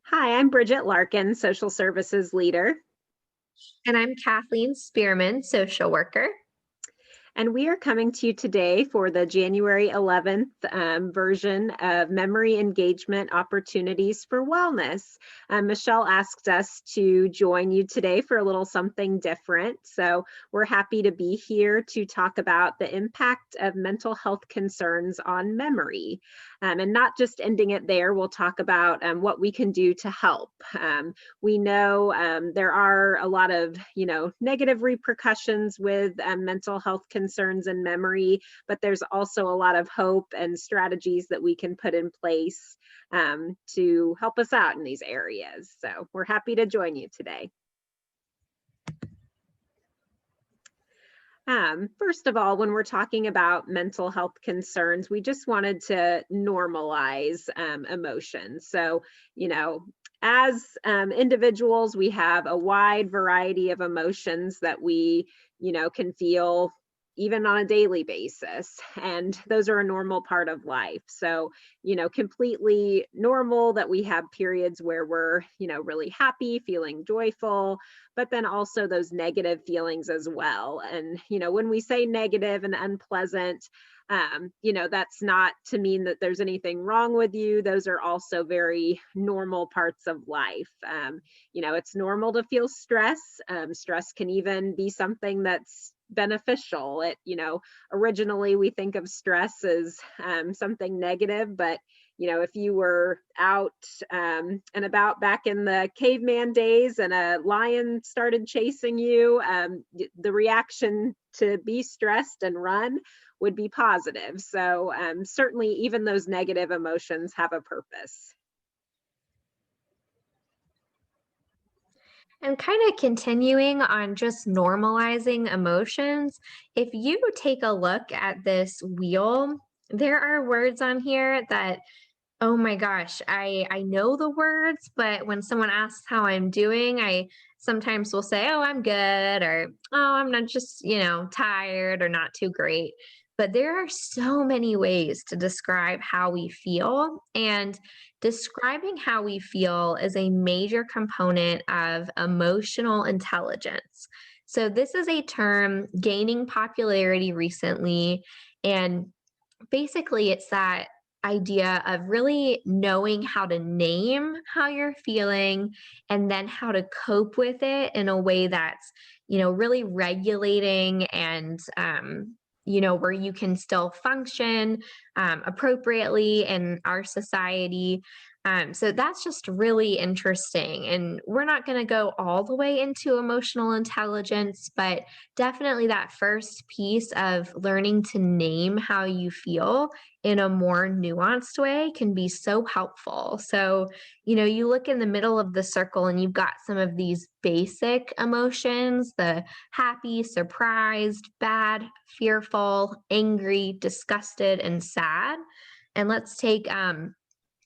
Hi, I'm Bridget Larkin, social services leader, And I'm Kathleen Spearman, social worker. and we are coming to you today for the January 11th version of Memory Engagement Opportunities for Wellness. Michelle asked us to join you today for a little something different. So we're happy to be here to talk about the impact of mental health concerns on memory. And not just ending it there, we'll talk about what we can do to help. We know there are a lot of negative repercussions with mental health concerns and memory, but there's also a lot of hope and strategies that we can put in place to help us out in these areas. So we're happy to join you today. First of all, when we're talking about mental health concerns, we just wanted to normalize emotions. So, as individuals, we have a wide variety of emotions that we, can feel even on a daily basis. And those are a normal part of life. So, completely normal that we have periods where we're, really happy, feeling joyful, but then also those negative feelings as well. And, when we say negative and unpleasant, that's not to mean that there's anything wrong with you. Those are also very normal parts of life. It's normal to feel stress. Stress can even be something that's beneficial. Originally we think of stress as something negative, but if you were out and about back in the caveman days and a lion started chasing you, the reaction to be stressed and run would be positive. So certainly even those negative emotions have a purpose. And kind of continuing on just normalizing emotions, if you take a look at this wheel, there are words on here that, oh my gosh, I know the words, but when someone asks how I'm doing, I sometimes will say, "Oh, I'm good," or "Oh, I'm not just, tired or not too great." But there are so many ways to describe how we feel, and describing how we feel is a major component of emotional intelligence. So this is a term gaining popularity recently, and basically it's that idea of really knowing how to name how you're feeling and then how to cope with it in a way that's really regulating and where you can still function appropriately in our society. So that's just really interesting. And we're not going to go all the way into emotional intelligence, but definitely that first piece of learning to name how you feel in a more nuanced way can be so helpful. So, you look in the middle of the circle and you've got some of these basic emotions: the happy, surprised, bad, fearful, angry, disgusted, and sad. And let's take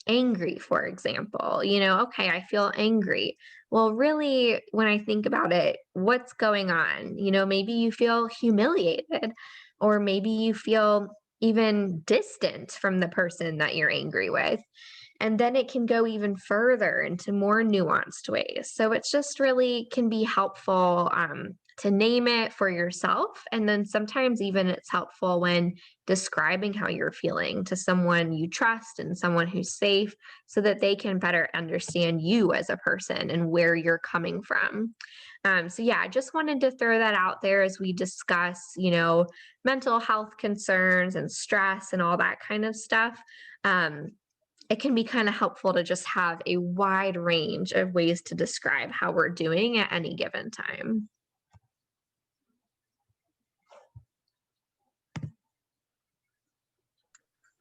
angry, for example. Okay, I feel angry. Well, really, when I think about it, what's going on? Maybe you feel humiliated, or maybe you feel even distant from the person that you're angry with. And then it can go even further into more nuanced ways. So it's just really can be helpful to name it for yourself. And then sometimes even it's helpful when describing how you're feeling to someone you trust and someone who's safe so that they can better understand you as a person and where you're coming from. So yeah, I just wanted to throw that out there as we discuss, mental health concerns and stress and all that kind of stuff. It can be kind of helpful to just have a wide range of ways to describe how we're doing at any given time.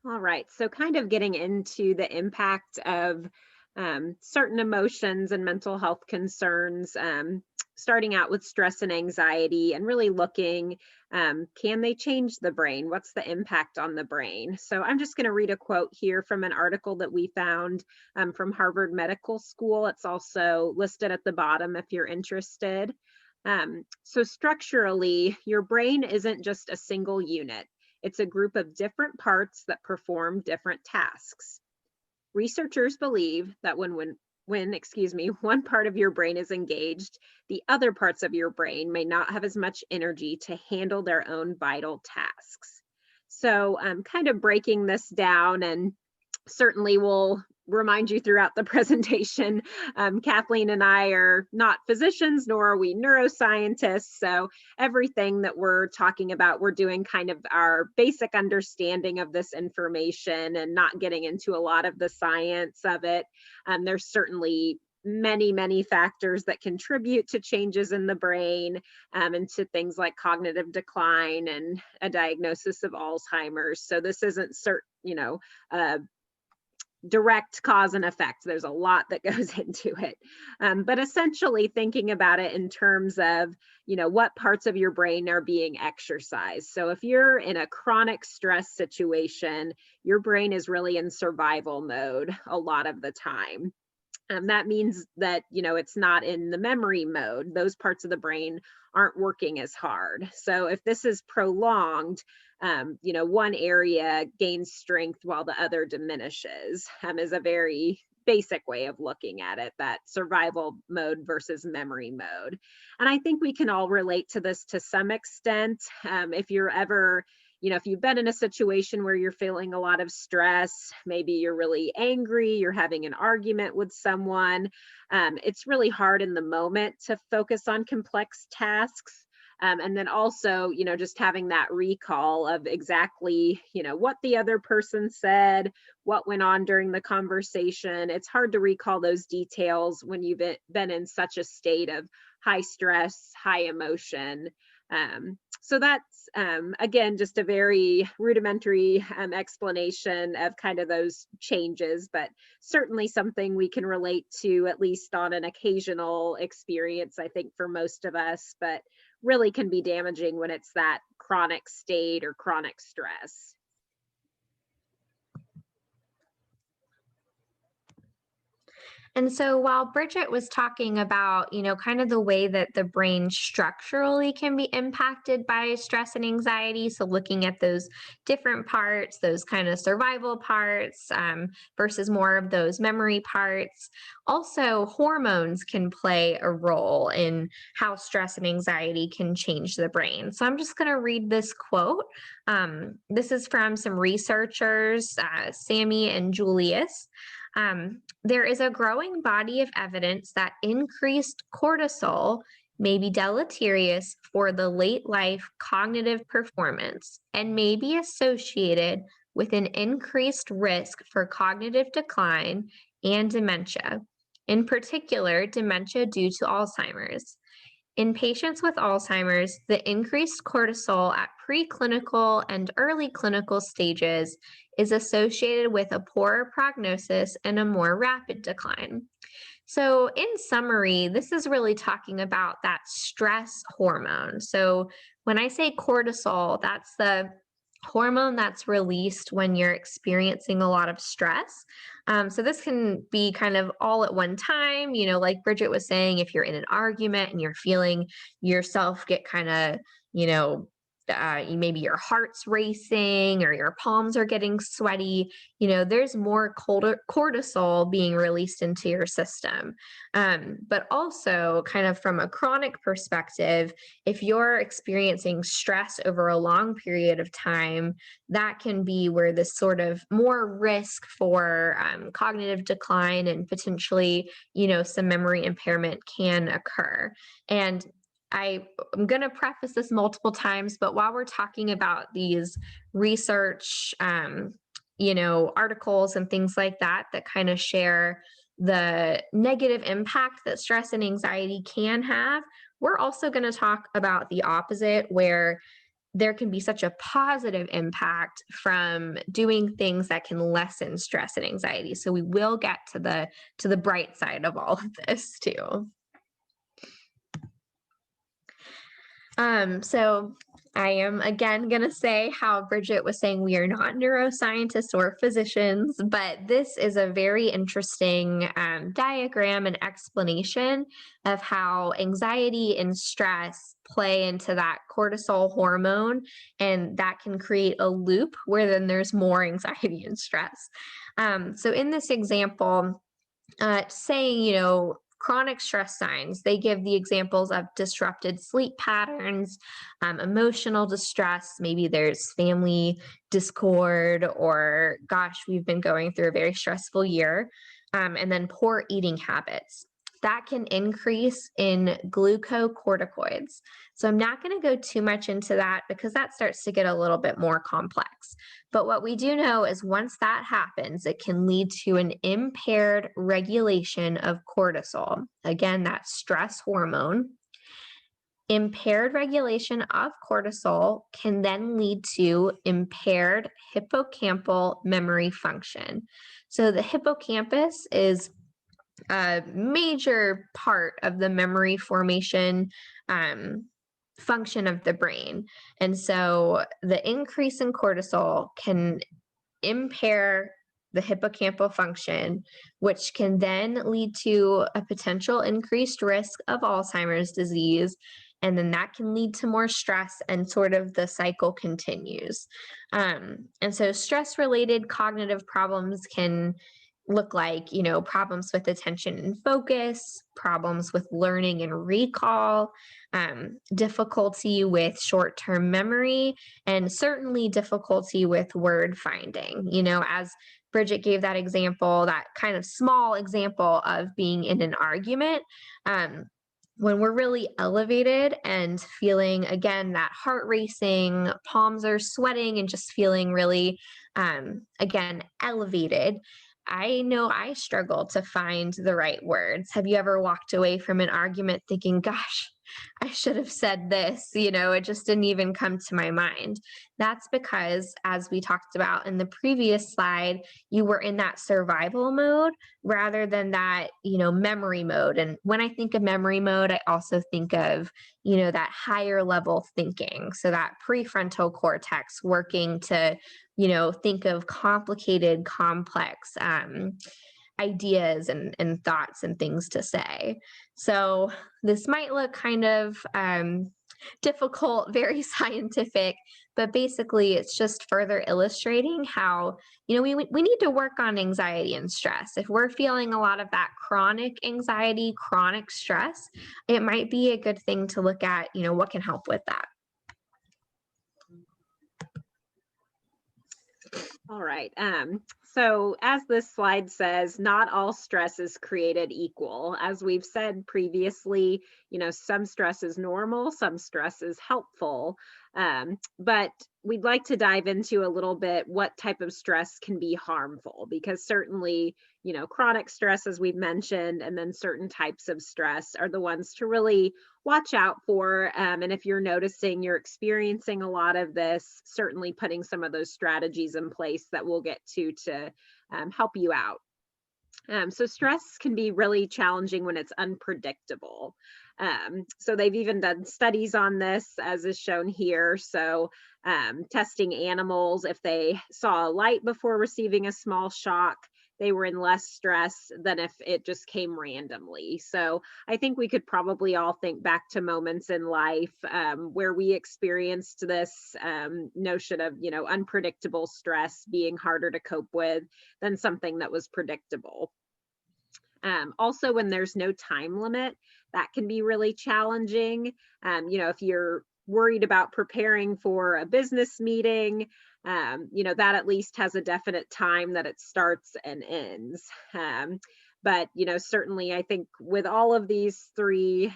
All right. So, kind of getting into the impact of certain emotions and mental health concerns, starting out with stress and anxiety, and really looking, can they change the brain? What's the impact on the brain? So, I'm just going to read a quote here from an article that we found from Harvard Medical School. It's also listed at the bottom if you're interested. So, structurally, your brain isn't just a single unit. It's a group of different parts that perform different tasks. Researchers believe that one part of your brain is engaged, the other parts of your brain may not have as much energy to handle their own vital tasks. So, kind of breaking this down, and certainly will remind you throughout the presentation. Kathleen and I are not physicians, nor are we neuroscientists. So everything that we're talking about, we're doing kind of our basic understanding of this information and not getting into a lot of the science of it. There's certainly many factors that contribute to changes in the brain, and to things like cognitive decline and a diagnosis of Alzheimer's. So this isn't a direct cause and effect. There's a lot that goes into it. But essentially thinking about it in terms of, what parts of your brain are being exercised. So if you're in a chronic stress situation, your brain is really in survival mode a lot of the time. That means that, it's not in the memory mode. Those parts of the brain aren't working as hard. So if this is prolonged, one area gains strength while the other diminishes, is a very basic way of looking at it, that survival mode versus memory mode. And I think we can all relate to this to some extent. If you're ever if you've been in a situation where you're feeling a lot of stress, maybe you're really angry, you're having an argument with someone, it's really hard in the moment to focus on complex tasks. And then also, just having that recall of exactly, what the other person said, what went on during the conversation. It's hard to recall those details when you've been in such a state of high stress, high emotion. So that's, again, just a very rudimentary explanation of kind of those changes, but certainly something we can relate to, at least on an occasional experience, I think, for most of us, but really can be damaging when it's that chronic state or chronic stress. And so while Bridget was talking about, kind of the way that the brain structurally can be impacted by stress and anxiety, so looking at those different parts, those kind of survival parts versus more of those memory parts, also hormones can play a role in how stress and anxiety can change the brain. So I'm just going to read this quote. This is from some researchers, Sammy and Julius. There is a growing body of evidence that increased cortisol may be deleterious for the late life cognitive performance and may be associated with an increased risk for cognitive decline and dementia, in particular, dementia due to Alzheimer's. In patients with Alzheimer's, the increased cortisol at preclinical and early clinical stages is associated with a poorer prognosis and a more rapid decline. So, in summary, this is really talking about that stress hormone. So, when I say cortisol, that's the hormone that's released when you're experiencing a lot of stress. So this can be kind of all at one time, like Bridget was saying, if you're in an argument and you're feeling yourself get kind of, maybe your heart's racing or your palms are getting sweaty, there's more cortisol being released into your system. But also, kind of from a chronic perspective, if you're experiencing stress over a long period of time, that can be where this sort of more risk for cognitive decline and potentially, some memory impairment can occur. And I'm going to preface this multiple times, but while we're talking about these research, articles and things like that kind of share the negative impact that stress and anxiety can have, we're also going to talk about the opposite, where there can be such a positive impact from doing things that can lessen stress and anxiety. So we will get to the bright side of all of this too. So I am again going to say how Bridget was saying we are not neuroscientists or physicians, but this is a very interesting diagram and explanation of how anxiety and stress play into that cortisol hormone, and that can create a loop where then there's more anxiety and stress. So in this example, saying, chronic stress signs. They give the examples of disrupted sleep patterns, emotional distress. Maybe there's family discord, or gosh, we've been going through a very stressful year. And then poor eating habits. That can increase in glucocorticoids. So I'm not going to go too much into that because that starts to get a little bit more complex. But what we do know is once that happens, it can lead to an impaired regulation of cortisol. Again, that stress hormone. Impaired regulation of cortisol can then lead to impaired hippocampal memory function. So the hippocampus is a major part of the memory formation function of the brain. And so the increase in cortisol can impair the hippocampal function, which can then lead to a potential increased risk of Alzheimer's disease. And then that can lead to more stress, and sort of the cycle continues. And so stress related cognitive problems can look like, problems with attention and focus, problems with learning and recall, difficulty with short term memory, and certainly difficulty with word finding. As Bridget gave that example, that kind of small example of being in an argument. When we're really elevated and feeling, again, that heart racing, palms are sweating, and just feeling really, again, elevated, I know I struggle to find the right words. Have you ever walked away from an argument thinking, gosh, I should have said this? It just didn't even come to my mind. That's because, as we talked about in the previous slide, you were in that survival mode rather than that, memory mode. And when I think of memory mode, I also think of, that higher level thinking. So that prefrontal cortex working to, think of complicated, complex ideas and thoughts and things to say. So this might look kind of difficult, very scientific, but basically it's just further illustrating how, we need to work on anxiety and stress. If we're feeling a lot of that chronic anxiety, chronic stress, it might be a good thing to look at, what can help with that. All right. So as this slide says, not all stress is created equal. As we've said previously, some stress is normal, some stress is helpful. But we'd like to dive into a little bit what type of stress can be harmful, because certainly, chronic stress, as we've mentioned, and then certain types of stress are the ones to really watch out for. And if you're noticing you're experiencing a lot of this, certainly putting some of those strategies in place that we'll get to help you out. So stress can be really challenging when it's unpredictable. So they've even done studies on this, as is shown here. So testing animals, if they saw a light before receiving a small shock, they were in less stress than if it just came randomly. So I think we could probably all think back to moments in life where we experienced this notion of, unpredictable stress being harder to cope with than something that was predictable. Also, when there's no time limit, that can be really challenging. If you're worried about preparing for a business meeting, that at least has a definite time that it starts and ends. But, certainly I think with all of these three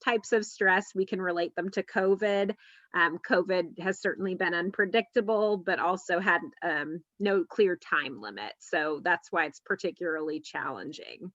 types of stress, we can relate them to COVID. COVID has certainly been unpredictable, but also had no clear time limit. So that's why it's particularly challenging.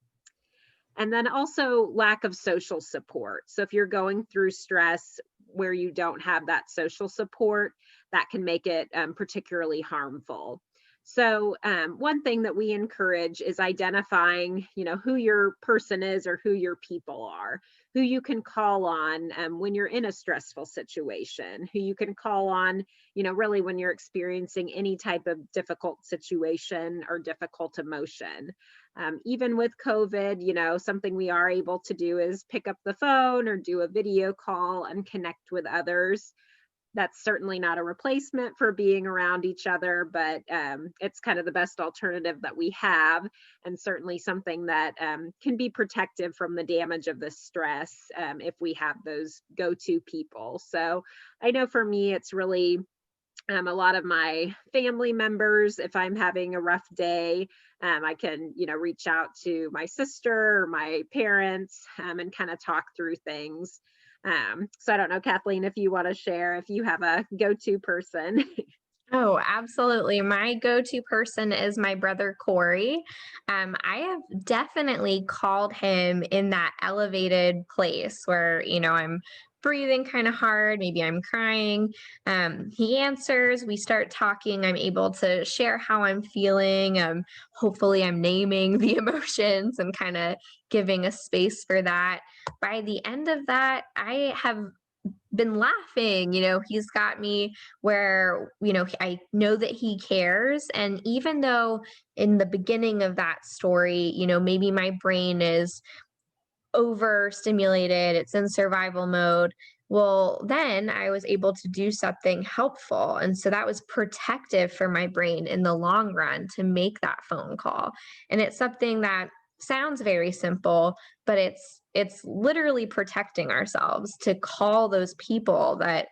And then also lack of social support. So if you're going through stress where you don't have that social support, that can make it particularly harmful. So one thing that we encourage is identifying, who your person is or who your people are, who you can call on when you're in a stressful situation, who you can call on, really when you're experiencing any type of difficult situation or difficult emotion. Even with COVID, something we are able to do is pick up the phone or do a video call and connect with others. That's certainly not a replacement for being around each other, but it's kind of the best alternative that we have, and certainly something that can be protective from the damage of the stress if we have those go-to people. So I know for me, it's really a lot of my family members. If I'm having a rough day, I can, reach out to my sister or my parents and kind of talk through things. So I don't know, Kathleen, if you want to share, if you have a go-to person. Oh, absolutely. My go-to person is my brother Corey. I have definitely called him in that elevated place where, I'm breathing kind of hard, maybe I'm crying. He answers, we start talking, I'm able to share how I'm feeling. Hopefully I'm naming the emotions and kind of giving a space for that. By the end of that, I have been laughing. He's got me where, I know that he cares. And even though in the beginning of that story, maybe my brain is overstimulated, it's in survival mode. Well, then I was able to do something helpful. And so that was protective for my brain in the long run to make that phone call. And it's something that sounds very simple, but it's literally protecting ourselves to call those people that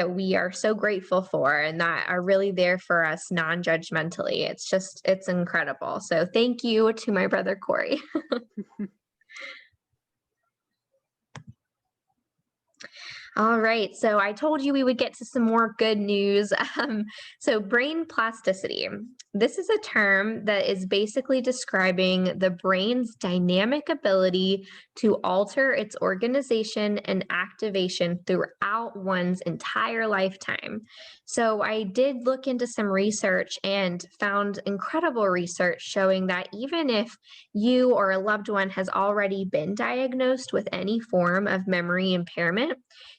we are so grateful for and that are really there for us non-judgmentally. It's incredible. So thank you to my brother Corey. All right. So I told you we would get to some more good news. So, brain plasticity. This is a term that is basically describing the brain's dynamic ability to alter its organization and activation throughout one's entire lifetime. So, I did look into some research and found incredible research showing that even if you or a loved one has already been diagnosed with any form of memory impairment,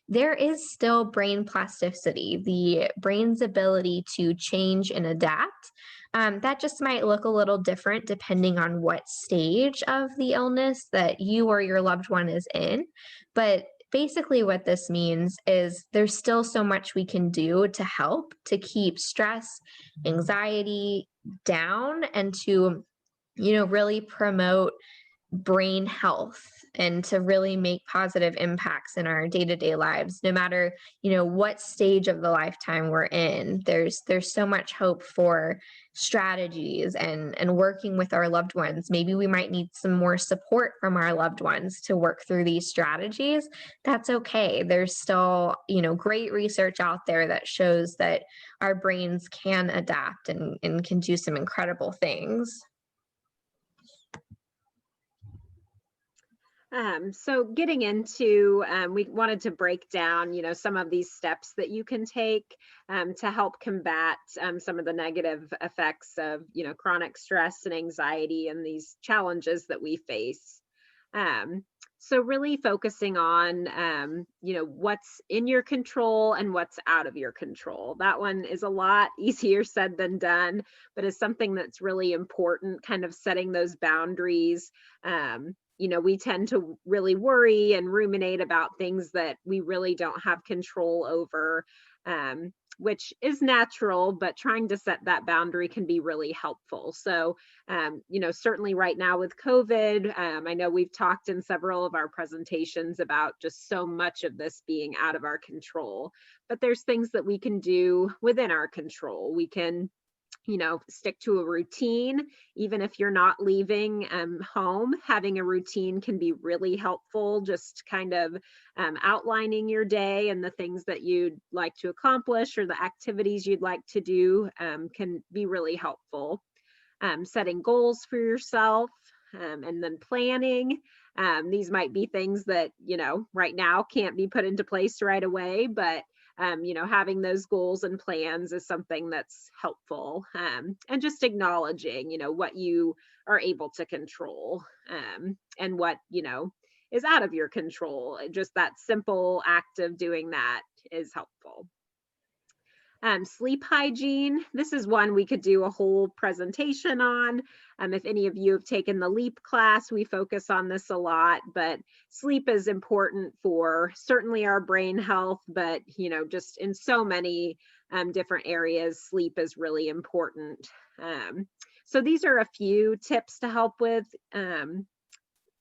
there is still brain plasticity, the brain's ability to change and adapt. That just might look a little different depending on what stage of the illness that you or your loved one is in. But basically, what this means is there's still so much we can do to help to keep stress, anxiety down, and to really promote brain health and to really make positive impacts in our day-to-day lives, no matter what stage of the lifetime we're in. There's so much hope for strategies and working with our loved ones. Maybe we might need some more support from our loved ones to work through these strategies. That's okay. There's still great research out there that shows that our brains can adapt and can do some incredible things. So getting into, we wanted to break down, some of these steps that you can take to help combat some of the negative effects of, chronic stress and anxiety and these challenges that we face. Um, so really focusing on, what's in your control and what's out of your control. That one is a lot easier said than done, but is something that's really important, kind of setting those boundaries. We tend to really worry and ruminate about things that we really don't have control over, which is natural, but trying to set that boundary can be really helpful. So, certainly right now with COVID, I know we've talked in several of our presentations about just so much of this being out of our control, but there's things that we can do within our control. We can stick to a routine. Even if you're not leaving home, having a routine can be really helpful. Just kind of outlining your day and the things that you'd like to accomplish or the activities you'd like to do can be really helpful. Setting goals for yourself and then planning. These might be things that, right now can't be put into place right away, but having those goals and plans is something that's helpful. And just acknowledging, what you are able to control and what, is out of your control. Just that simple act of doing that is helpful. Sleep hygiene. This is one we could do a whole presentation on. If any of you have taken the LEAP class, we focus on this a lot, but sleep is important for certainly our brain health, but just in so many different areas, sleep is really important. So these are a few tips to help with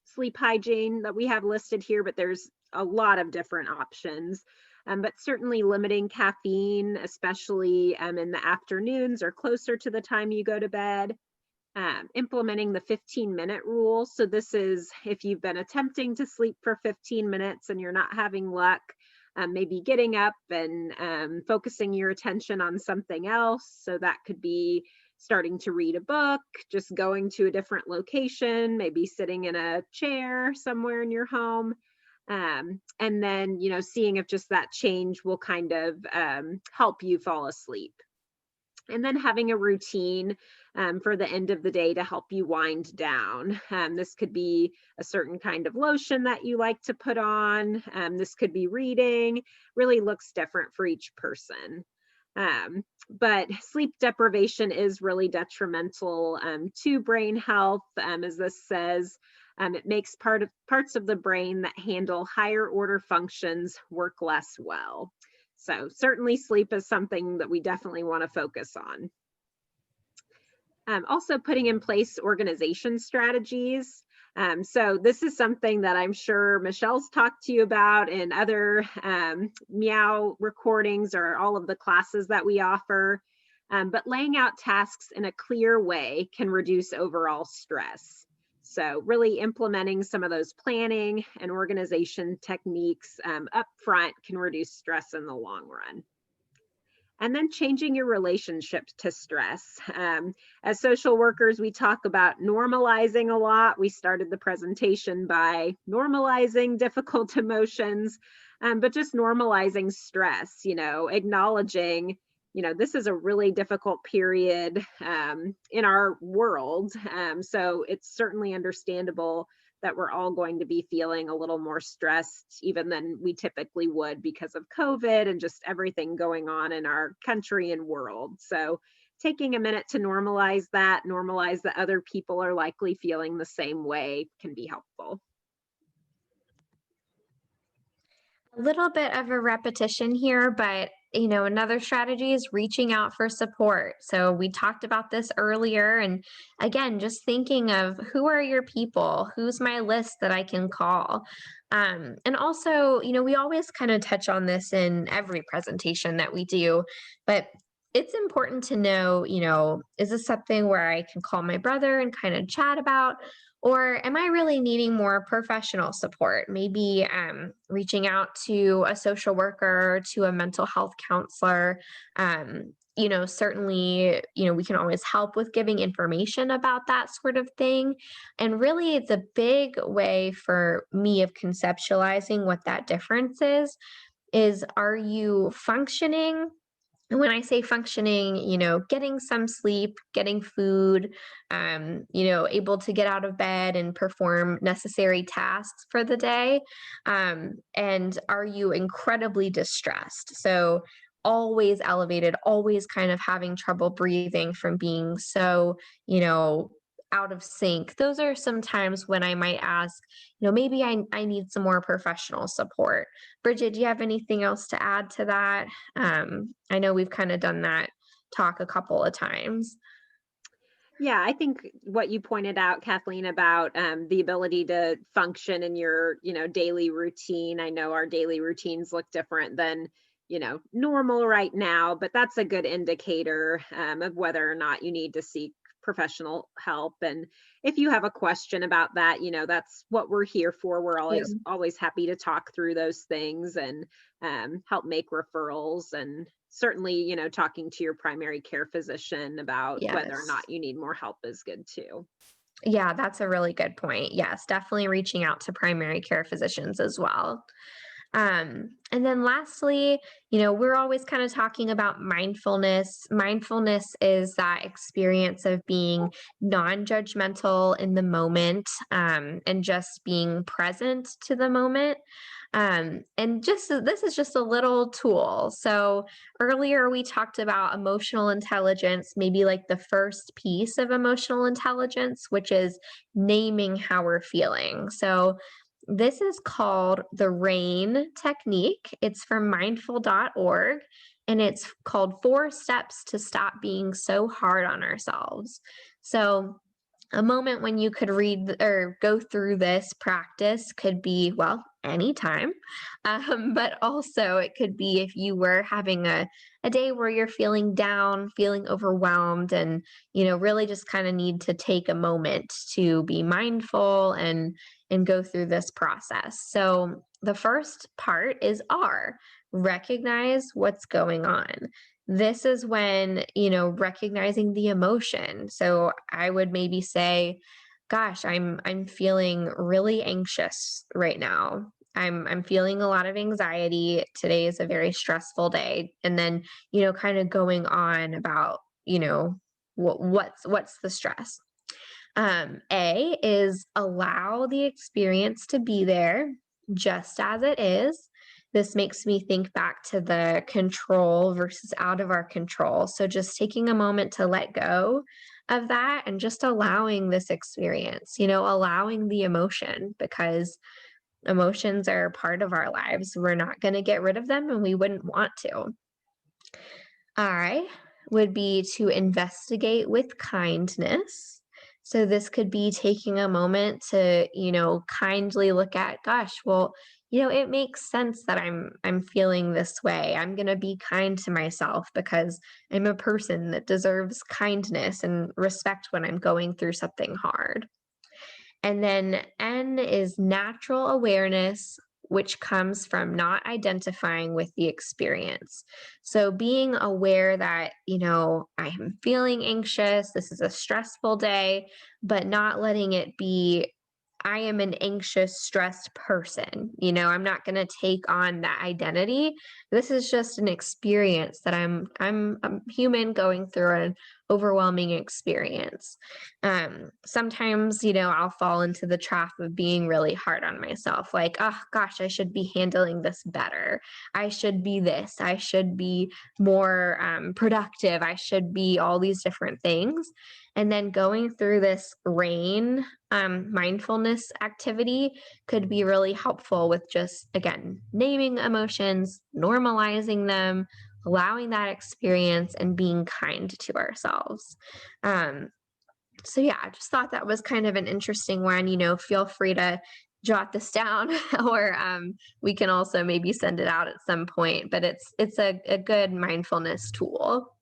sleep hygiene that we have listed here, but there's a lot of different options. But certainly limiting caffeine, especially in the afternoons or closer to the time you go to bed. Implementing the 15-minute rule. So this is if you've been attempting to sleep for 15 minutes and you're not having luck, maybe getting up and focusing your attention on something else. So that could be starting to read a book, just going to a different location, maybe sitting in a chair somewhere in your home. And then, seeing if just that change will kind of help you fall asleep. And then having a routine for the end of the day to help you wind down. This could be a certain kind of lotion that you like to put on. This could be reading, really looks different for each person. But sleep deprivation is really detrimental to brain health, as this says. It makes parts of the brain that handle higher order functions work less well. So certainly sleep is something that we definitely want to focus on. Also putting in place organization strategies. So this is something that I'm sure Michelle's talked to you about in other MEOW recordings or all of the classes that we offer. But laying out tasks in a clear way can reduce overall stress. So really implementing some of those planning and organization techniques up front can reduce stress in the long run. And then changing your relationship to stress. As social workers, we talk about normalizing a lot. We started the presentation by normalizing difficult emotions, but just normalizing stress, acknowledging, this is a really difficult period in our world. So it's certainly understandable that we're all going to be feeling a little more stressed even than we typically would because of COVID and just everything going on in our country and world. So taking a minute to normalize that other people are likely feeling the same way can be helpful. A little bit of a repetition here, but another strategy is reaching out for support. So we talked about this earlier. And again, just thinking of who are your people? Who's my list that I can call? And also, we always kind of touch on this in every presentation that we do, but it's important to know, is this something where I can call my brother and kind of chat about? Or am I really needing more professional support? Maybe reaching out to a social worker, to a mental health counselor. Certainly, we can always help with giving information about that sort of thing. And really, the big way for me of conceptualizing what that difference is are you functioning? And when I say functioning, getting some sleep, getting food, able to get out of bed and perform necessary tasks for the day. And are you incredibly distressed? So always elevated, always kind of having trouble breathing from being so, out of sync. Those are some times when I might ask, maybe I need some more professional support. Bridget, do you have anything else to add to that? I know we've kind of done that talk a couple of times. Yeah, I think what you pointed out, Kathleen, about the ability to function in your, daily routine. I know our daily routines look different than, normal right now, but that's a good indicator of whether or not you need to seek professional help. And if you have a question about that, that's what we're here for. We're Yeah. always happy to talk through those things and help make referrals. And certainly, talking to your primary care physician about whether or Yes. not you need more help is good too. Yeah, that's a really good point. Yes, definitely reaching out to primary care physicians as well. And then lastly, we're always kind of talking about mindfulness. Mindfulness is that experience of being non-judgmental in the moment, and just being present to the moment. And just this is just a little tool. So earlier we talked about emotional intelligence, maybe like the first piece of emotional intelligence, which is naming how we're feeling. So this is called the RAIN technique. It's from mindful.org, and it's called 4 Steps to Stop Being So Hard on Ourselves. So a moment when you could read or go through this practice could be, well, anytime. But also it could be if you were having a day where you're feeling down, feeling overwhelmed, and, really just kind of need to take a moment to be mindful and go through this process. So the first part is R, recognize what's going on. This is when, recognizing the emotion. So I would maybe say, gosh, I'm feeling really anxious right now. I'm feeling a lot of anxiety. Today is a very stressful day. And then, kind of going on about, what's the stress. A is allow the experience to be there just as it is. This makes me think back to the control versus out of our control. So just taking a moment to let go of that and just allowing this experience, allowing the emotion, because emotions are part of our lives. We're not going to get rid of them and we wouldn't want to. I would be to investigate with kindness. So this could be taking a moment to, kindly look at, gosh, well, it makes sense that I'm feeling this way. I'm going to be kind to myself because I'm a person that deserves kindness and respect when I'm going through something hard. And then N is natural awareness, which comes from not identifying with the experience. So being aware that, I am feeling anxious, this is a stressful day, but not letting it be, I am an anxious, stressed person. I'm not going to take on that identity. This is just an experience that I'm a human going through an overwhelming experience. Sometimes, I'll fall into the trap of being really hard on myself. Like, oh gosh, I should be handling this better. I should be this. I should be more productive. I should be all these different things. And then going through this RAIN mindfulness activity could be really helpful with just, again, naming emotions, normalizing them, allowing that experience, and being kind to ourselves. So yeah, I just thought that was kind of an interesting one. Feel free to jot this down, or we can also maybe send it out at some point. But it's a good mindfulness tool.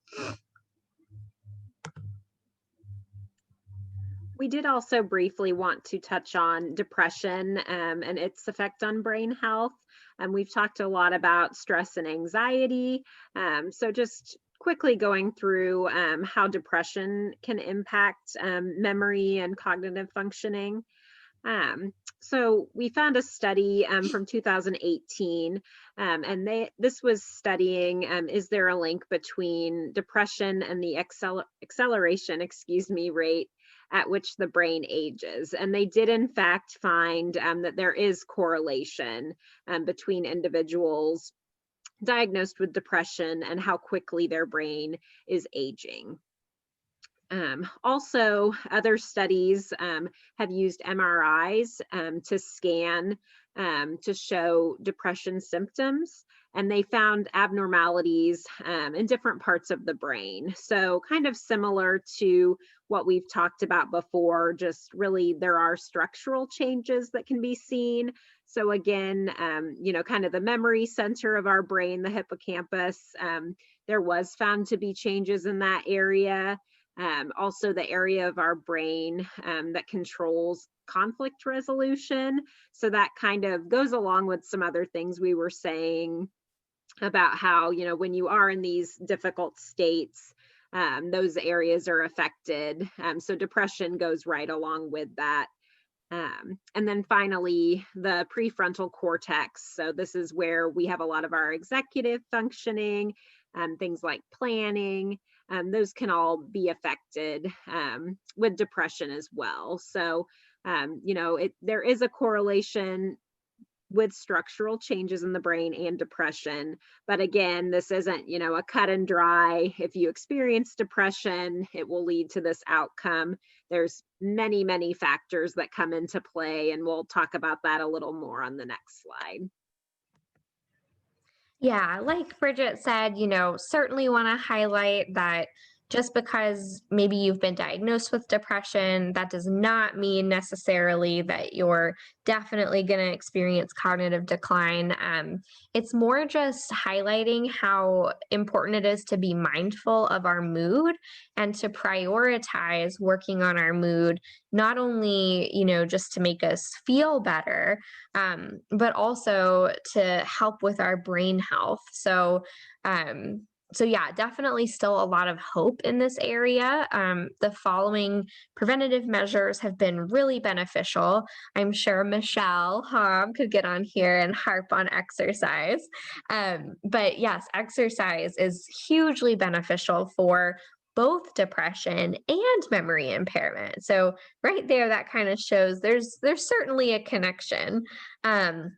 We did also briefly want to touch on depression and its effect on brain health. We've talked a lot about stress and anxiety. So just quickly going through how depression can impact memory and cognitive functioning. So we found a study from 2018, and this was studying is there a link between depression and the acceleration, rate at which the brain ages. And they did in fact find that there is correlation between individuals diagnosed with depression and how quickly their brain is aging. Also, other studies have used MRIs to scan to show depression symptoms, and they found abnormalities in different parts of the brain. So, kind of similar to what we've talked about before, just really there are structural changes that can be seen. So, again, kind of the memory center of our brain, the hippocampus, there was found to be changes in that area. Also the area of our brain that controls conflict resolution. So that kind of goes along with some other things we were saying about how, when you are in these difficult states, those areas are affected. So depression goes right along with that. And then finally, the prefrontal cortex. So this is where we have a lot of our executive functioning, things like planning. Those can all be affected with depression as well. So, there is a correlation with structural changes in the brain and depression. But again, this isn't, a cut and dry. If you experience depression, it will lead to this outcome. There's many, many factors that come into play, and we'll talk about that a little more on the next slide. Yeah, like Bridget said, certainly want to highlight that just because maybe you've been diagnosed with depression, that does not mean necessarily that you're definitely going to experience cognitive decline. It's more just highlighting how important it is to be mindful of our mood and to prioritize working on our mood, not only, just to make us feel better, but also to help with our brain health. So yeah, definitely still a lot of hope in this area. The following preventative measures have been really beneficial. I'm sure Michelle Hobb could get on here and harp on exercise. But yes, exercise is hugely beneficial for both depression and memory impairment. So right there, that kind of shows there's certainly a connection. Um,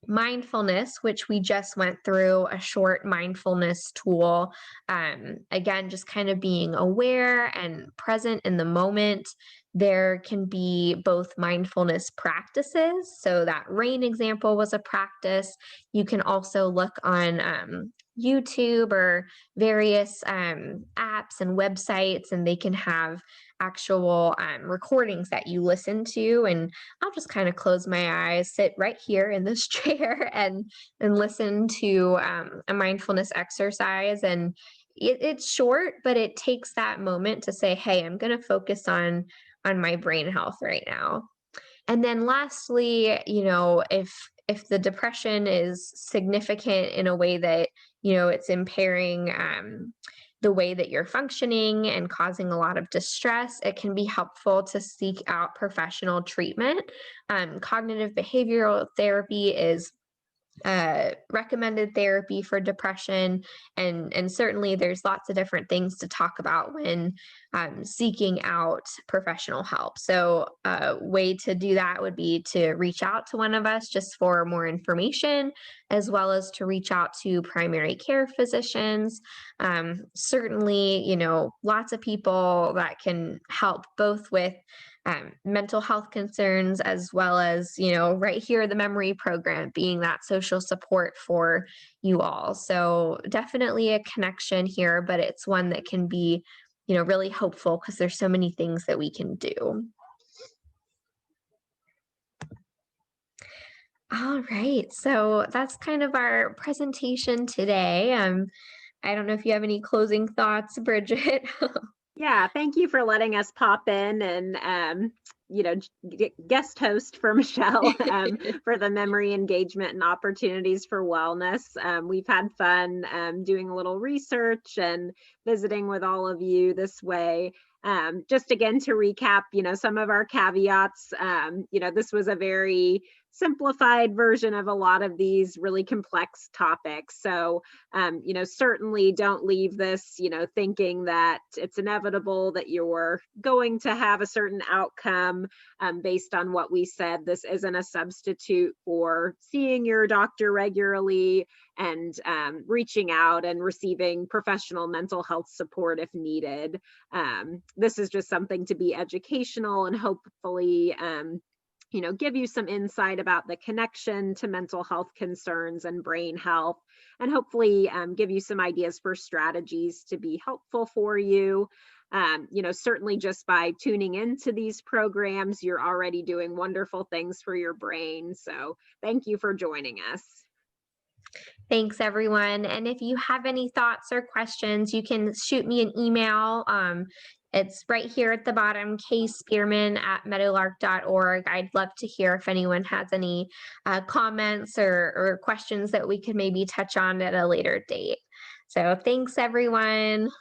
Mindfulness, which we just went through a short mindfulness tool. Again, just kind of being aware and present in the moment. There can be both mindfulness practices. So that rain example was a practice. You can also look on YouTube or various apps and websites, and they can have actual recordings that you listen to. And I'll just kind of close my eyes, sit right here in this chair, and listen to a mindfulness exercise. And it's short, but it takes that moment to say, "Hey, I'm going to focus on my brain health right now." And then lastly, if the depression is significant in a way that, it's impairing the way that you're functioning and causing a lot of distress, it can be helpful to seek out professional treatment. Cognitive behavioral therapy is recommended therapy for depression, and certainly there's lots of different things to talk about when seeking out professional help. So a way to do that would be to reach out to one of us just for more information, as well as to reach out to primary care physicians. Certainly, lots of people that can help both with mental health concerns, as well as, right here, the memory program being that social support for you all. So definitely a connection here, but it's one that can be, really hopeful because there's so many things that we can do. All right. So that's kind of our presentation today. I don't know if you have any closing thoughts, Bridget. Yeah, thank you for letting us pop in and guest host for Michelle for the memory engagement and opportunities for wellness. We've had fun doing a little research and visiting with all of you this way. Just again to recap, some of our caveats. This was a very simplified version of a lot of these really complex topics. So, certainly don't leave this, thinking that it's inevitable that you're going to have a certain outcome based on what we said. This isn't a substitute for seeing your doctor regularly and reaching out and receiving professional mental health support if needed. This is just something to be educational and hopefully give you some insight about the connection to mental health concerns and brain health, and hopefully give you some ideas for strategies to be helpful for you. Certainly just by tuning into these programs, you're already doing wonderful things for your brain. So thank you for joining us. Thanks, everyone. And if you have any thoughts or questions, you can shoot me an email. It's right here at the bottom, kspearman@meadowlark.org. I'd love to hear if anyone has any comments or questions that we could maybe touch on at a later date. So thanks, everyone.